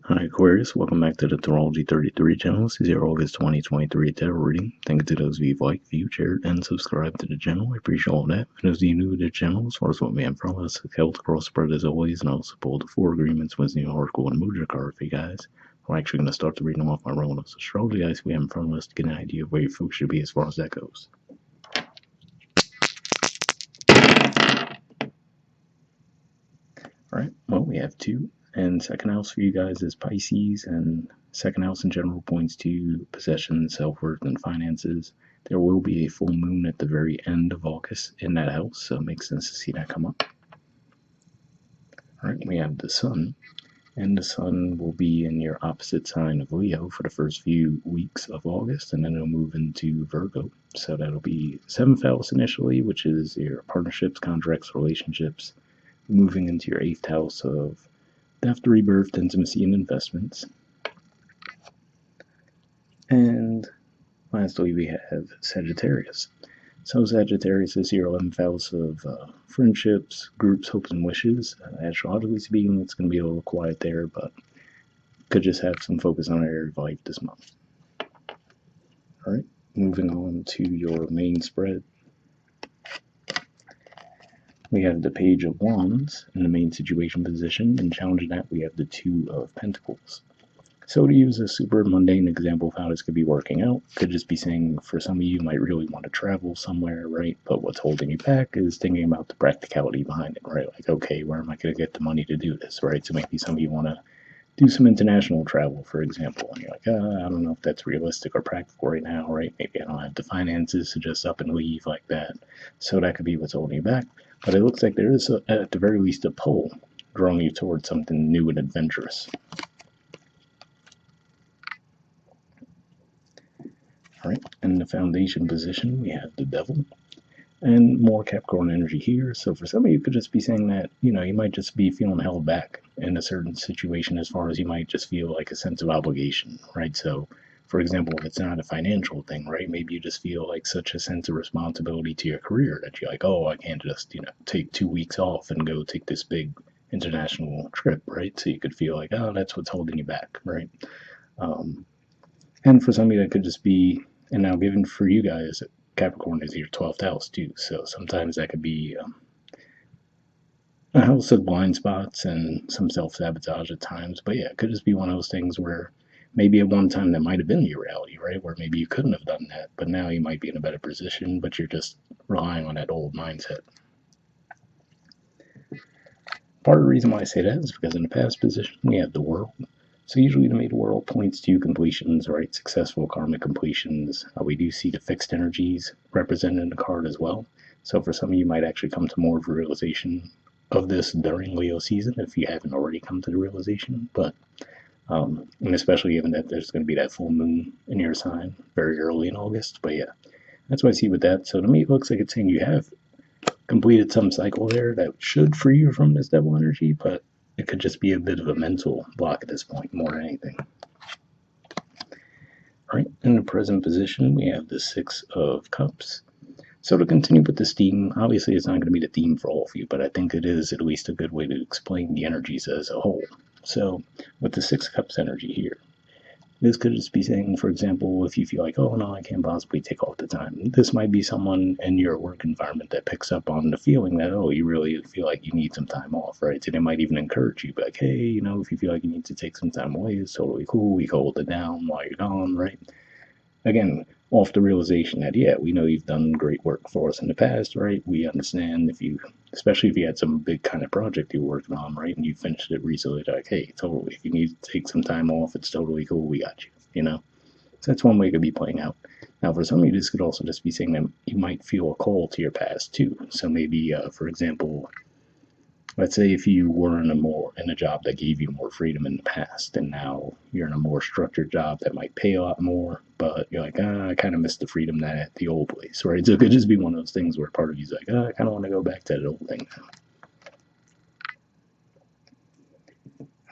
Hi Aquarius, welcome back to the Astrology 33 channel. This is your August 2023 tarot reading. Thank you to those of you who like, viewed, shared, and subscribed to the channel. I appreciate all that. For those of you new to the channel, as far as what me and Promise, held crossbred as always, and also pulled the 4 agreements with the Oracle and Mudra card for you guys. We're actually going to start the reading off my rolling of astrology, guys. We have in front of us to get an idea of where your folks should be as far as that goes. Alright, well, we have 2. And second house for you guys is Pisces, and second house in general points to possession, self-worth, and finances. There will be a full moon at the very end of August in that house, so it makes sense to see that come up. Alright, we have the sun, and the sun will be in your opposite sign of Leo for the first few weeks of August, and then it'll move into Virgo. So that'll be 7th house initially, which is your partnerships, contracts, relationships, moving into your 8th house of death, rebirth, intimacy, and investments. And lastly, we have Sagittarius. So Sagittarius is your 11th house of friendships, groups, hopes, and wishes. Astrologically speaking, it's going to be a little quiet there, but could just have some focus on an area of life this month. All right, moving on to your main spread. We have the Page of Wands in the main situation position, and challenging that, we have the 2 of Pentacles. So to use a super mundane example of how this could be working out, could just be saying for some of you might really want to travel somewhere, right? But what's holding you back is thinking about the practicality behind it, right? Like, okay, where am I going to get the money to do this, right? So maybe some of you want to do some international travel, for example, and you're like, I don't know if that's realistic or practical right now, right? Maybe I don't have the finances to just up and leave like that. So that could be what's holding you back. But it looks like there is, at the very least, a pull drawing you towards something new and adventurous. All right, in the foundation position, we have the Devil, and more Capricorn energy here. So for some of you, could just be saying that, you might just be feeling held back in a certain situation, as far as you might just feel like a sense of obligation, right? So, for example, if it's not a financial thing, right, maybe you just feel like such a sense of responsibility to your career that you're like, oh, I can't just, take 2 weeks off and go take this big international trip, right? So you could feel like, oh, that's what's holding you back, right? And for some of you, that could just be, and now given for you guys, Capricorn is your 12th house too. So sometimes that could be a house of blind spots and some self-sabotage at times. But yeah, it could just be one of those things where maybe at one time that might have been your reality, right? Where maybe you couldn't have done that, but now you might be in a better position, but you're just relying on that old mindset. Part of the reason why I say that is because in the past position, we have the World. So usually the Maid World points to completions, right? Successful karmic completions. We do see the fixed energies represented in the card as well. So for some of you, might actually come to more of a realization of this during Leo season if you haven't already come to the realization. But and especially given that there's going to be that full moon in your sign very early in August. But yeah, that's what I see with that. So to me, it looks like it's saying you have completed some cycle there that should free you from this Devil energy, but it could just be a bit of a mental block at this point more than anything. All right, in the present position, we have the 6 of Cups. So to continue with this theme, obviously it's not going to be the theme for all of you, but I think it is at least a good way to explain the energies as a whole. So with the 6 Cups energy here, this could just be saying, for example, if you feel like, oh no, I can't possibly take off the time. This might be someone in your work environment that picks up on the feeling that, oh, you really feel like you need some time off, right? So they might even encourage you, like, hey, if you feel like you need to take some time away, it's totally cool. We can hold it down while you're gone, right? Again, off the realization that, yeah, we know you've done great work for us in the past, right? We understand especially if you had some big kind of project you were working on, right? And you finished it recently, like, hey, totally, if you need to take some time off, it's totally cool. We got you, So that's one way it could be playing out. Now, for some of you, this could also just be saying that you might feel a call to your past too. So maybe, for example, let's say if you were in a job that gave you more freedom in the past, and now you're in a more structured job that might pay a lot more, but you're like, I kind of miss the freedom that at the old place, right? So it could just be one of those things where part of you's like, I kind of want to go back to that old thing now.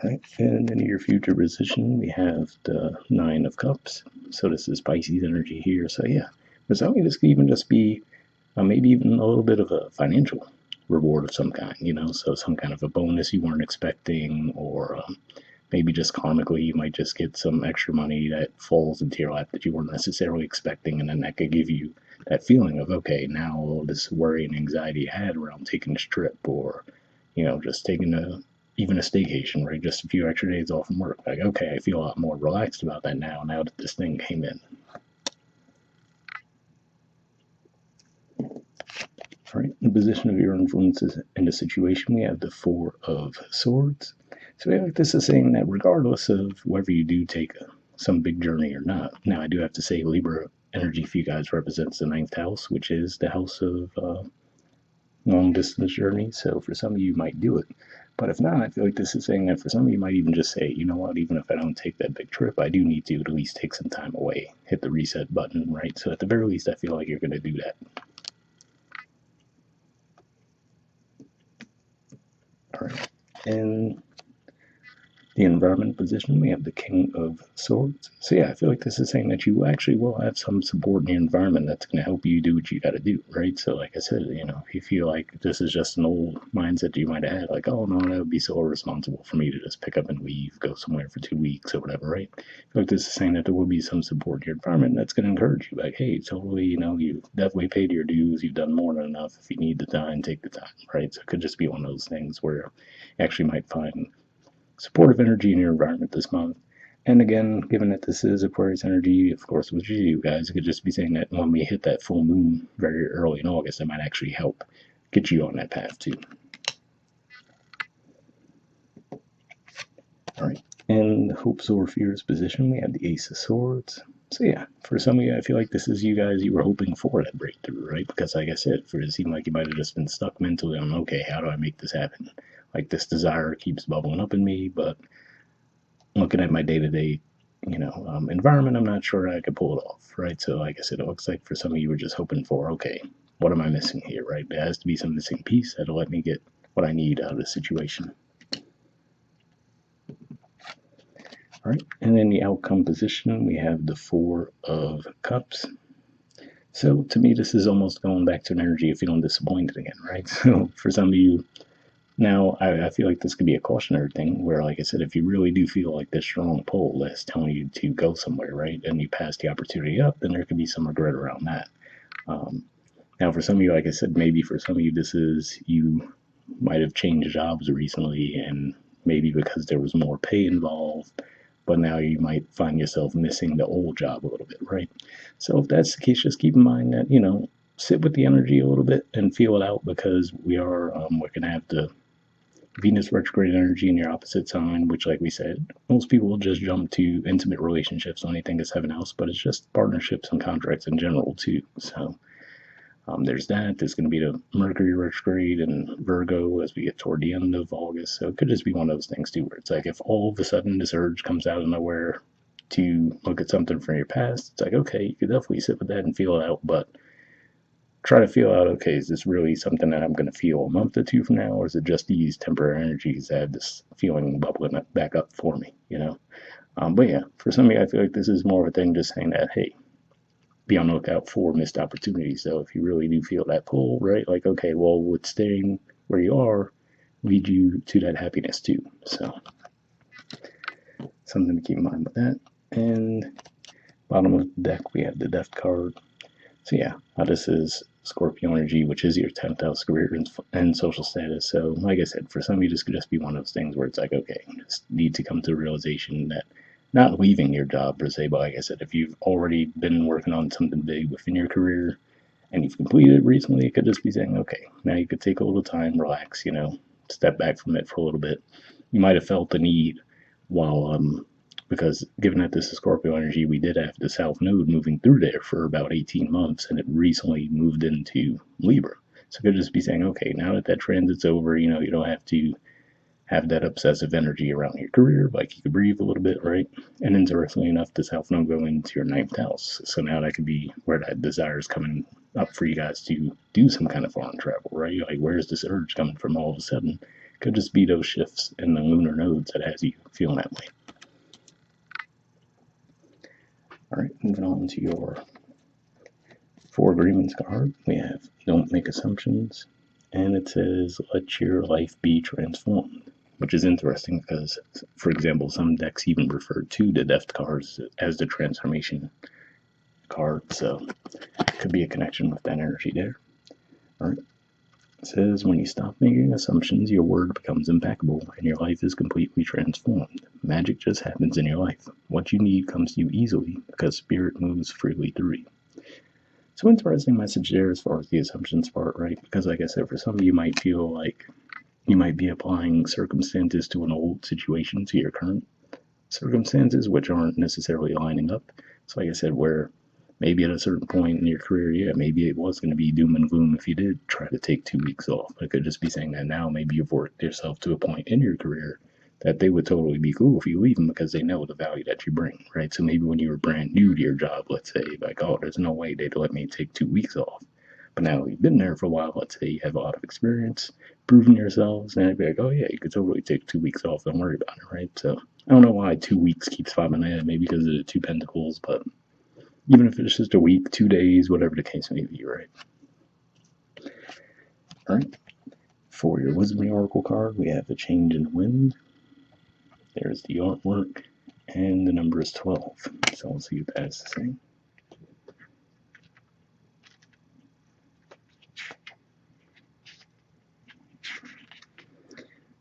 Right, and in your future position, we have the 9 of Cups. So this is Pisces energy here. So yeah, for some of you, this could even just be maybe even a little bit of a financial reward of some kind, so some kind of a bonus you weren't expecting, or maybe just karmically you might just get some extra money that falls into your lap that you weren't necessarily expecting, and then that could give you that feeling of, okay, now all this worry and anxiety you had around taking this trip, or just taking even a staycation, right? Just a few extra days off from work. Like, okay, I feel a lot more relaxed about that now that this thing came in. All right, the position of your influences in the situation, we have the Four of Swords. So I like this is saying that regardless of whether you do take some big journey or not. Now, I do have to say Libra energy for you guys represents the ninth house, which is the house of long distance journey. So for some of you might do it. But if not, I feel like this is saying that for some of you might even just say, you know what, even if I don't take that big trip, I do need to at least take some time away, hit the reset button, right? So at the very least, I feel like you're going to do that. All right. And the environment position, we have the King of Swords. So yeah, I feel like this is saying that you actually will have some support in your environment that's going to help you do what you got to do, right? So like I said, if you feel like this is just an old mindset you might have had, like, oh no, that would be so irresponsible for me to just pick up and leave, go somewhere for 2 weeks or whatever, right? I feel like this is saying that there will be some support in your environment that's going to encourage you, like, hey, totally, you've definitely paid your dues, you've done more than enough. If you need the time, take the time, right? So it could just be one of those things where you actually might find supportive energy in your environment this month. And again, given that this is Aquarius energy, of course, which is you guys, it could just be saying that when we hit that full moon very early in August, that might actually help get you on that path too. All right. And hopes or fears position, we have the Ace of Swords. So yeah, for some of you, I feel like this is you guys, you were hoping for that breakthrough, right? Because like I said, it seemed like you might have just been stuck mentally on, okay, how do I make this happen? Like this desire keeps bubbling up in me, but looking at my day-to-day environment, I'm not sure I could pull it off, right? So like I said, it looks like for some of you were just hoping for, okay, what am I missing here, right? There has to be some missing piece that'll let me get what I need out of the situation. All right, and in the outcome position, we have the Four of Cups. So to me, this is almost going back to an energy of feeling disappointed again, right? So for some of you, now, I feel like this could be a cautionary thing where, like I said, if you really do feel like this strong pull that's telling you to go somewhere, right, and you pass the opportunity up, then there could be some regret around that. Now, for some of you, like I said, maybe for some of you, this is you might have changed jobs recently, and maybe because there was more pay involved, but now you might find yourself missing the old job a little bit, right? So if that's the case, just keep in mind that, sit with the energy a little bit and feel it out, because we're going to have to Venus retrograde energy in your opposite sign, which, like we said, most people will just jump to intimate relationships when they think it's heaven house, but it's just partnerships and contracts in general, too. So there's that. There's going to be the Mercury retrograde and Virgo as we get toward the end of August. So it could just be one of those things, too, where it's like if all of a sudden this urge comes out of nowhere to look at something from your past, it's like, okay, you could definitely sit with that and feel it out, but try to feel out, okay, is this really something that I'm going to feel a month or two from now, or is it just these temporary energies that have this feeling bubbling back up for me, But yeah, for some of you, I feel like this is more of a thing just saying that, hey, be on the lookout for missed opportunities. So if you really do feel that pull, right, like, okay, well, would staying where you are lead you to that happiness too? So something to keep in mind with that. And bottom of the deck, we have the Death card. So yeah, this is Scorpio energy, which is your 10th house career and social status. So like I said, for some of you, this could just be one of those things where it's like, okay, you just need to come to the realization that not leaving your job per se, but like I said, if you've already been working on something big within your career and you've completed it recently, it could just be saying, okay, now you could take a little time, relax, step back from it for a little bit. You might have felt the need while because given that this is Scorpio energy, we did have the South Node moving through there for about 18 months, and it recently moved into Libra. So it could just be saying, okay, now that that transit's over, you don't have to have that obsessive energy around your career, like you could breathe a little bit, right? And interestingly enough, the South Node go into your 9th house. So now that could be where that desire is coming up for you guys to do some kind of foreign travel, right? Like, where's this urge coming from all of a sudden? Could just be those shifts in the lunar nodes that has you feeling that way. All right, moving on to your 4 agreements card. We have don't make assumptions, and it says let your life be transformed. which is interesting because, for example, some decks even refer to the death cards as the transformation card, so could be a connection with that energy there. All right. It says, when you stop making assumptions, your word becomes impeccable and your life is completely transformed. Magic just happens in your life. What you need comes to you easily because spirit moves freely through you. So interesting message there as far as the assumptions part, right? Because like I said, for some of you might feel like you might be applying circumstances to an old situation to your current circumstances, which aren't necessarily lining up. So like I said, where maybe at a certain point in your career, yeah, maybe it was going to be doom and gloom if you did try to take 2 weeks off. I could just be saying that now maybe you've worked yourself to a point in your career that they would totally be cool if you leave them because they know the value that you bring, right? So maybe when you were brand new to your job, let's say, like, oh, there's no way they'd let me take 2 weeks off. But now you've been there for a while, let's say you have a lot of experience, proven yourselves, and I'd be like, oh yeah, you could totally take 2 weeks off, don't worry about it, right? So I don't know why 2 weeks keeps popping in my head, maybe because of the 2 pentacles, but even if it's just a week, 2 days, whatever the case may be, right? All right. For your Wisdom Oracle card, we have the Change in the Wind. There's the artwork, and the number is 12. So we'll see what that's saying.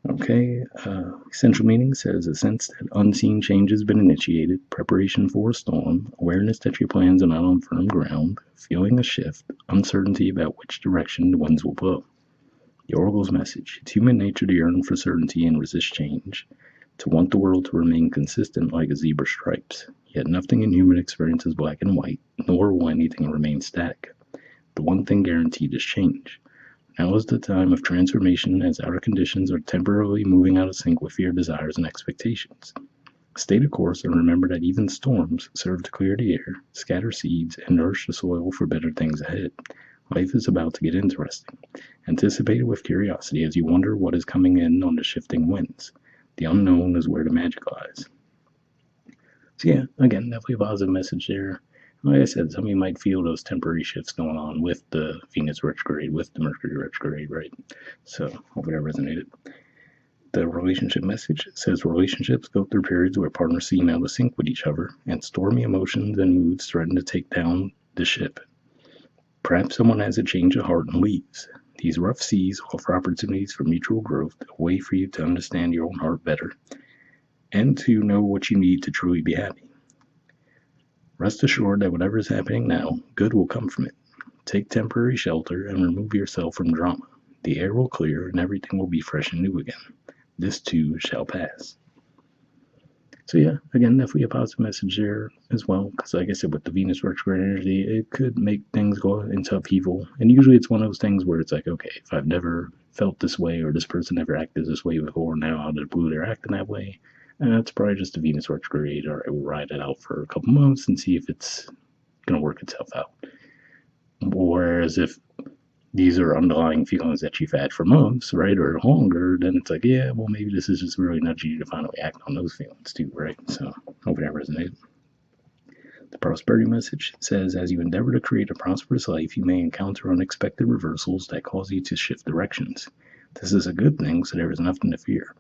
Okay, essential meaning says a sense that unseen change has been initiated, preparation for a storm, awareness that your plans are not on firm ground, feeling a shift, uncertainty about which direction the winds will blow. The Oracle's message: it's human nature to yearn for certainty and resist change, to want the world to remain consistent like a zebra's stripes. Yet nothing in human experience is black and white, nor will anything remain static. The one thing guaranteed is change. Now is the time of transformation as outer conditions are temporarily moving out of sync with your desires and expectations. Stay the course and remember that even storms serve to clear the air, scatter seeds, and nourish the soil for better things ahead. Life is about to get interesting. Anticipate it with curiosity as you wonder what is coming in on the shifting winds. The unknown is where the magic lies. So yeah, again, definitely a positive message there. Like I said, some of you might feel those temporary shifts going on with the Venus retrograde, with the Mercury retrograde, right? So hopefully that resonated. The relationship message says relationships go through periods where partners seem out of sync with each other, and stormy emotions and moods threaten to take down the ship. Perhaps someone has a change of heart and leaves. These rough seas offer opportunities for mutual growth, a way for you to understand your own heart better, and to know what you need to truly be happy. Rest assured that whatever is happening now, good will come from it. Take temporary shelter and remove yourself from drama. The air will clear and everything will be fresh and new again. This too shall pass. So yeah, again, definitely a positive message there as well, because like I said, with the Venus retrograde energy, it could make things go into upheaval. And usually it's one of those things where it's like, okay, if I've never felt this way or this person never acted this way before, now out of the blue they're acting that way, it's probably just a Venus retrograde, or I will ride it out for a couple months and see if it's going to work itself out. Whereas if these are underlying feelings that you've had for months, right, or longer, then it's like, yeah, well, maybe this is just really nudging you to finally act on those feelings too, right? So hopefully that resonated. The prosperity message says, as you endeavor to create a prosperous life, you may encounter unexpected reversals that cause you to shift directions. This is a good thing, so there is nothing to fear.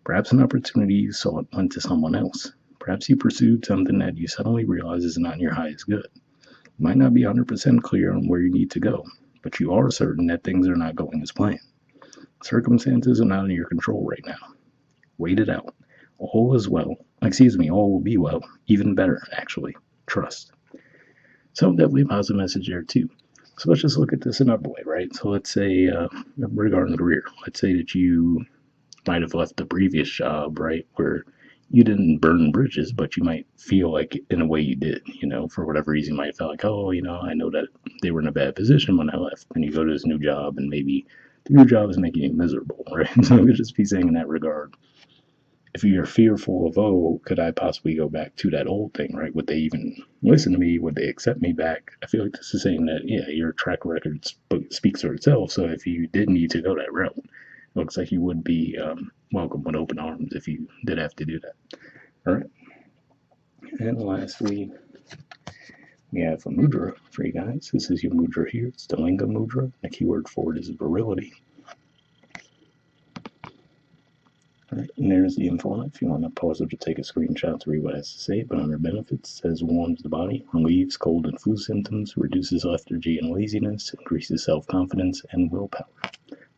Perhaps an opportunity you sought went to someone else. Perhaps you pursued something that you suddenly realize is not in your highest good. You might not be 100% clear on where you need to go, but you are certain that things are not going as planned. Circumstances are not in your control right now. Wait it out. All is well. All will be well. Even better, actually. Trust. So definitely a positive message there too. So let's just look at this another way, right? So let's say, regarding career, let's say that you might have left the previous job, right, where you didn't burn bridges, but you might feel like in a way you did, for whatever reason you might have felt like, oh, I know that they were in a bad position when I left. And you go to this new job and maybe the new job is making you miserable, right? So we'd just be saying in that regard, if you're fearful of, oh, could I possibly go back to that old thing, right? Would they even listen to me? Would they accept me back? I feel like this is saying that, yeah, your track record speaks for itself. So if you did need to go that route, looks like you would be welcome with open arms if you did have to do that. All right. And lastly, we have a mudra for you guys. This is your mudra here. It's the Linga mudra. The keyword for it is virility. Alright, and there's the info on it. If you want to pause it to take a screenshot to read what it has to say, but under benefits, it says warms the body, relieves cold and flu symptoms, reduces lethargy and laziness, increases self-confidence and willpower.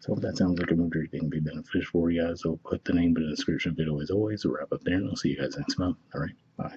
So if that sounds like a Mudra you think would be beneficial for you guys, I'll put the name in the description video as always. We'll wrap up there, and I'll see you guys next month. Alright, bye.